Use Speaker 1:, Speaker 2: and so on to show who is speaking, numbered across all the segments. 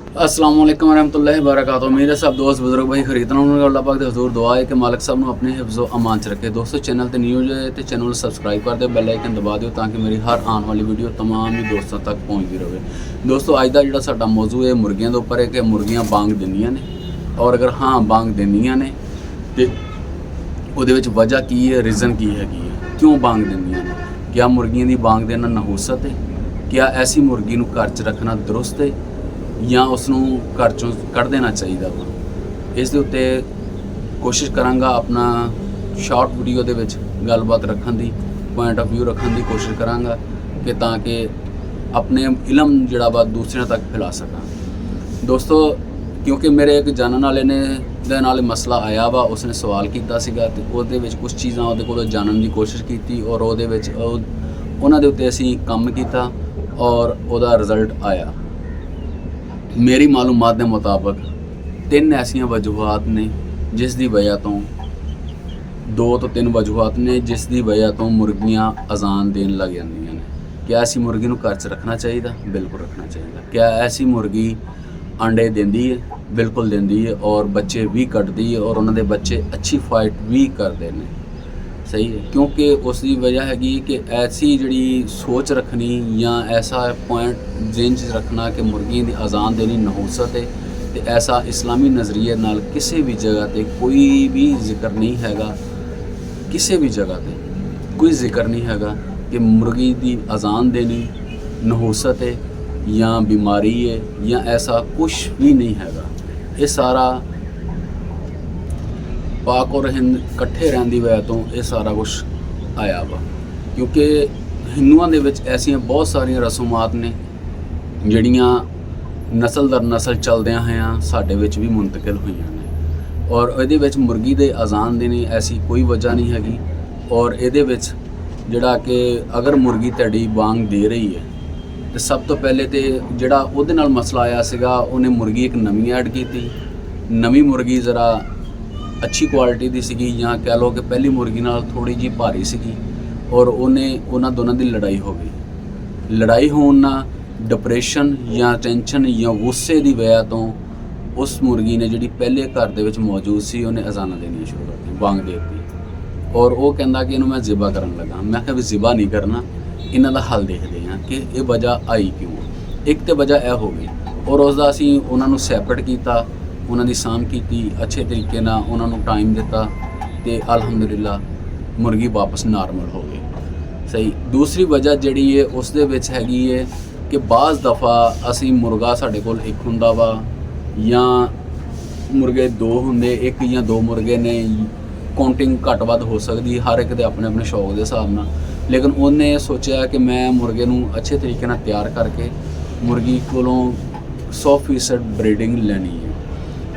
Speaker 1: अस्सलाम वालेकुम रहमतुल्लाहि वबरकातुहू। मेरे सब दोस्त बुजुर्ग भाई खरीदना उन्होंने अल्लाह पाक दे हजूर दुआ है कि मालिक साहब ਨੂੰ अपने हिफ्ज़ो अमान च रखे। दोस्तों चैनल ते न्यू है तो चैनल सबसक्राइब कर दो, बैल आइकन दबा दो ताकि मेरी हर आने वाली वीडियो तमाम ही दोस्तों तक पहुँचती रहे। दोस्तों अज का जो साडा मौजू है मुर्गियां के उपर है कि मुर्गियां बांग दिंदियां ने, और अगर हाँ बांग दिंदियां ने तो ਉਹਦੇ ਵਿੱਚ वजह की है, रीज़न की हैगी है, क्यों बांग दिंदियां ने, क्या मुर्गियां की बांग देना नहूसत है, क्या ऐसी मुर्गी ਨੂੰ घर च रखना दुरुस्त है ਜਾਂ ਉਸ ਨੂੰ ਘਰ ਚੋਂ ਕੱਢ ਦੇਣਾ ਚਾਹੀਦਾ ਵਾ। ਇਸ ਦੇ ਉੱਤੇ ਕੋਸ਼ਿਸ਼ ਕਰਾਂਗਾ ਆਪਣਾ ਸ਼ਾਰਟ ਵੀਡੀਓ ਦੇ ਵਿੱਚ ਗੱਲਬਾਤ ਰੱਖਣ ਦੀ, ਪੁਆਇੰਟ ਆਫ ਵਿਊ ਰੱਖਣ ਦੀ ਕੋਸ਼ਿਸ਼ ਕਰਾਂਗਾ ਕਿ ਤਾਂ ਕਿ ਆਪਣੇ ਇਲਮ ਜਿਹੜਾ ਵਾ ਦੂਸਰਿਆਂ ਤੱਕ ਫੈਲਾ ਸਕਾਂ। ਦੋਸਤੋ ਕਿਉਂਕਿ ਮੇਰੇ ਇੱਕ ਜਾਣਨ ਵਾਲੇ ਨੇ ਦੇ ਨਾਲ ਮਸਲਾ ਆਇਆ ਵਾ, ਉਸਨੇ ਸਵਾਲ ਕੀਤਾ ਸੀਗਾ ਤੇ ਉਹਦੇ ਵਿੱਚ ਕੁਝ ਚੀਜ਼ਾਂ ਉਹਦੇ ਕੋਲੋਂ ਜਾਣਨ ਦੀ ਕੋਸ਼ਿਸ਼ ਕੀਤੀ ਔਰ ਉਹਦੇ ਵਿੱਚ ਉਹਨਾਂ ਦੇ ਉੱਤੇ ਅਸੀਂ ਕੰਮ ਕੀਤਾ ਔਰ ਉਹਦਾ ਰਿਜ਼ਲਟ ਆਇਆ। मेरी मालूमात के मुताबिक 3 ऐसिया वजूहत ने जिस दी वजह तो 2 तो 3 वजूहत ने जिस दी वजह तो मुर्गियां अजान देन लग जांदियां ने। क्या ऐसी मुर्गी नूं घर च रखना चाहिए? बिल्कुल रखना चाहिए। क्या ऐसी मुर्गी अंडे देंदी है? बिल्कुल देंदी है और बच्चे भी कटदी है और उन्होंने बच्चे अच्छी फाइट भी करते हैं। सही है, क्योंकि उसकी वजह हैगी कि ऐसी जी सोच रखनी या ऐसा पॉइंट जेन च रखना कि मुर्गियों की अजान देनी नहूसत है, तो ऐसा इस्लामी नज़रिए नाल किसी भी जगह पे कोई भी जिक्र नहीं हैगा, किसी भी जगह पे कोई जिक्र नहीं हैगा कि मुर्गी की अजान देनी नहूसत है या बीमारी है या ऐसा कुछ भी नहीं हैगा। ये सारा पाक और हिंद इकट्ठे रहने की वजह तो ये सारा कुछ आया वा, क्योंकि हिंदुओं के ऐसिया बहुत सारिया रसूमात ने जड़ियाँ नस्ल दर नस्ल चलद्या हैं साडे विच भी मुंतकिल हुई ने, और ये मुर्गी दे अजान देने ऐसी कोई वजह नहीं हैगी। और ये जड़ा कि अगर मुर्गी तुहाडी बांग दे रही है तो सब तो पहले तो जड़ा उहदे नाल मसला आया सीगा, उन्हें मुर्गी एक नवी ऐड की। नवी मुर्गी ज़रा अच्छी क्वालिटी की सीगी, या कह लो कि पहली मुर्गी नाल थोड़ी जी भारी सीगी और उन्हें दोनों की लड़ाई हो गई। लड़ाई होने ना डिप्रेशन या टेंशन या गुस्से की वजह तो उस मुर्गी ने जी पहले घर दे विच मौजूद सी उन्हें अजाना देनी शुरू कर दी, बांग दे दी। और वो कहता कि इन्हूं मैं ज़िबा करन लगा। मैं कहा भी ज़िबा नहीं करना, इन्हां दा हल देखते हैं कि ये वजह आई क्यों। एक तो वजह यह हो गई और उसका असीं उन्हां नूं सैपरेट किया, उन्हां दी साम की अच्छे तरीके नाल, उन्हां नूं टाइम दिता तो अल्हम्दुलिल्लाह मुर्गी वापस नॉर्मल हो गई। सही। दूसरी वजह जिहड़ी है उस दे विच हैगी है कि बाज़ दफ़ा असीं मुर्गा साडे कोल एक हुंदा वा या मुर्गे 2 हुंदे, 1 या 2 मुर्गे ने, काउंटिंग घट वध हो सकती हर एक दे अपने अपने शौक के हिसाब नाल, लेकिन उन्हें सोचा कि मैं मुर्गे नूं अच्छे तरीके नाल तैयार करके मुर्गी कोलों 100% ब्रीडिंग लैनी है।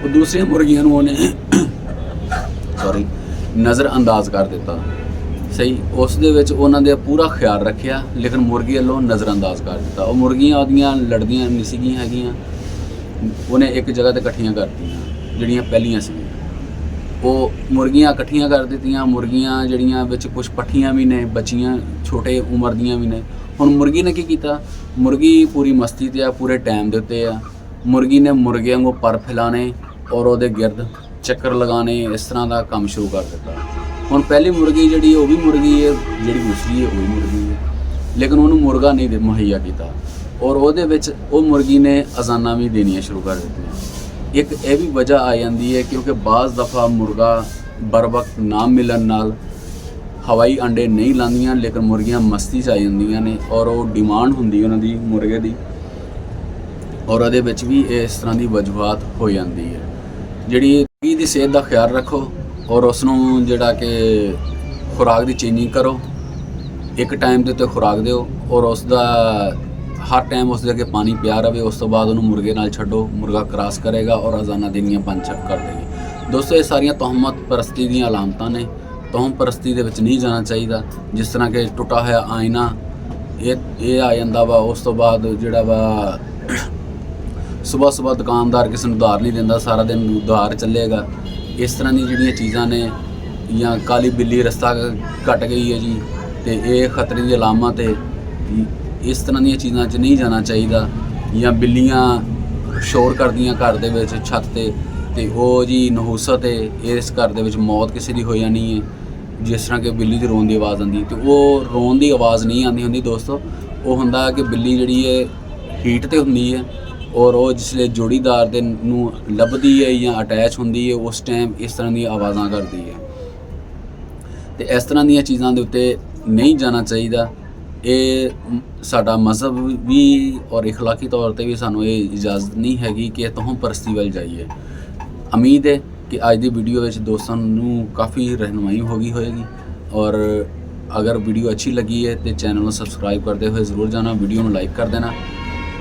Speaker 1: और दूसरी मुर्गियां उन्हें सॉरी नज़रअंदाज कर दिता। सही। उस दे विच उन्हां दे पूरा ख्याल रखिया, लेकिन मुर्गी वालों नज़रअंदाज कर दिता। और मुर्गियां आदियां लड़दियां नहीं सीगियां हैगियां, उन्हें एक जगह ते इकट्ठियां करतियां जिहड़ियां पहलियां सी। वो मुर्गियां इकट्ठियां कर दित्तियां। मुर्गियां जिहड़ियां विच कुछ पट्ठियां भी ने, बच्चियां छोटे उम्र दियां भी ने। हुण मुर्गी ने की कीता, मुर्गी पूरी मस्ती ते आ, पूरे टाइम दे उत्ते आ। मुर्गी ने मुर्गे वांगू पर फैलाने और वो गिरद चक्कर लगाने, इस तरह का काम शुरू कर दिता। हुण पहली मुर्गी जी वो भी मुर्गी है, जी दूसरी है वो भी मुर्गी है, लेकिन उन्होंने मुर्गा नहीं मुहैया किया और वो मुर्गी ने अजाना भी देनिया शुरू कर दी। एक ये भी वजह आ जाती है क्योंकि बाज़ दफ़ा मुर्गा बर वक्त ना मिलन नाल हवाई अंडे नहीं लांदियां, लेकिन मुर्गियां मस्ती च आ जांदियां ने और वो डिमांड हुंदी उन्हां दी मुर्गे दी, और वो भी इस तरह की वजूहत हो जाती है। जी मुर्गी की सेहत का ख्याल रखो और उसनों जड़ा कि खुराक की चेंजिंग करो, एक टाइम के उत्ते खुराक दो और उसका हर टाइम उस अगे पानी पिया रहे। उस तो बाद उन्होंने मुर्गे नाल छड्डो, मुर्गा क्रॉस करेगा और अजाना देनियां बंद कर देगी। दोस्तों ये सारियां तोहमत परस्ती दी अलामतां ने, तोहम परस्ती दे विच नहीं जाना चाहिए। जिस तरह के टुटा होया आईना ये आ जांदा वा, उस तो बाद जिहड़ा वा सुबह सुबह दुकानदार किसी को उधार नहीं देता, सारा दिन उधार चलेगा। इस तरह की जिहड़ियां चीज़ां ने, या काली बिल्ली रस्ता कट गई है जी, तो ये खतरे की अलामत है। इस तरह दी चीज़ों च नहीं जाना चाहिए। या बिल्लियाँ ਸ਼ੋਰ ਕਰਦੀਆਂ ਘਰ ਦੇ ਵਿੱਚ ਛੱਤ ਤੇ ਉਹ ਜੀ ਨਹੂਸਤ ਹੈ, ਇਸ ਘਰ ਦੇ ਵਿੱਚ ਮੌਤ ਕਿਸੇ ਦੀ ਹੋ ਜਾਣੀ ਹੈ। ਜਿਸ ਤਰ੍ਹਾਂ ਕਿ ਬਿੱਲੀ ਦੀ ਰੋਣ ਦੀ ਆਵਾਜ਼ ਆਉਂਦੀ, ਤੇ ਉਹ ਰੋਣ ਦੀ ਆਵਾਜ਼ ਨਹੀਂ ਆਉਂਦੀ ਹੁੰਦੀ ਦੋਸਤੋ, ਉਹ ਹੁੰਦਾ ਕਿ ਬਿੱਲੀ ਜਿਹੜੀ ਹੈ ਹੀਟ ਤੇ ਹੁੰਦੀ ਹੈ, ਔਰ ਉਹ ਜਿਸਲੇ ਜੋੜੀਦਾਰ ਦੇ ਨੂੰ ਲੱਭਦੀ ਹੈ ਜਾਂ ਅਟੈਚ ਹੁੰਦੀ ਹੈ, ਉਸ ਟਾਈਮ ਇਸ ਤਰ੍ਹਾਂ ਦੀਆਂ ਆਵਾਜ਼ਾਂ ਕਰਦੀ ਹੈ। ਤੇ ਇਸ ਤਰ੍ਹਾਂ ਦੀਆਂ ਚੀਜ਼ਾਂ ਦੇ ਉੱਤੇ ਨਹੀਂ ਜਾਣਾ ਚਾਹੀਦਾ। ਇਹ ਸਾਡਾ ਮਜ਼ਹਬ ਵੀ ਔਰ ਇਖਲਾਕੀ ਤੌਰ ਤੇ ਵੀ ਸਾਨੂੰ ਇਹ ਇਜਾਜ਼ਤ ਨਹੀਂ ਹੈਗੀ ਕਿ ਤੋਹਮ ਪਰਸਤੀ ਵੱਲ ਜਾਈਏ। ਉਮੀਦ ਹੈ ਕਿ ਅੱਜ ਦੀ ਵੀਡੀਓ ਵਿੱਚ ਦੋਸਤਾਂ ਨੂੰ ਕਾਫੀ ਰਹਿਨੁਮਾਈ ਹੋ ਗਈ ਹੋਏਗੀ, ਔਰ ਅਗਰ ਵੀਡੀਓ ਅੱਛੀ ਲੱਗੀ ਹੈ ਤੇ ਚੈਨਲ ਨੂੰ ਸਬਸਕ੍ਰਾਈਬ ਕਰਦੇ ਹੋਏ ਜ਼ਰੂਰ ਜਾਣਾ, ਵੀਡੀਓ ਨੂੰ ਲਾਈਕ ਕਰ ਦੇਣਾ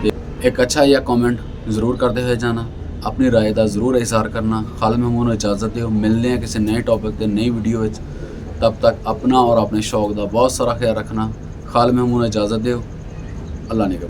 Speaker 1: ਤੇ ਇੱਕ ਅੱਛਾ ਜਿਹਾ ਕਮੈਂਟ ਜ਼ਰੂਰ ਕਰਦੇ ਹੋਏ ਜਾਣਾ। ਆਪਣੀ ਰਾਏ ਦਾ ਜ਼ਰੂਰ ਇਜ਼ਹਾਰ ਕਰਨਾ। ਖਾਲਿਦ ਮਹਿਮੂਦ ਨੂੰ ਇਜਾਜ਼ਤ ਦਿਓ, ਮਿਲਦੇ ਹਾਂ ਕਿਸੇ ਨए ਟੌਪਿਕ ਤੇ नई वीडियो ਵਿੱਚ। तब तक अपना और अपने शौक का बहुत सारा ख्याल रखना। खालिद महमूद इजाज़त दो। अल्लाह ने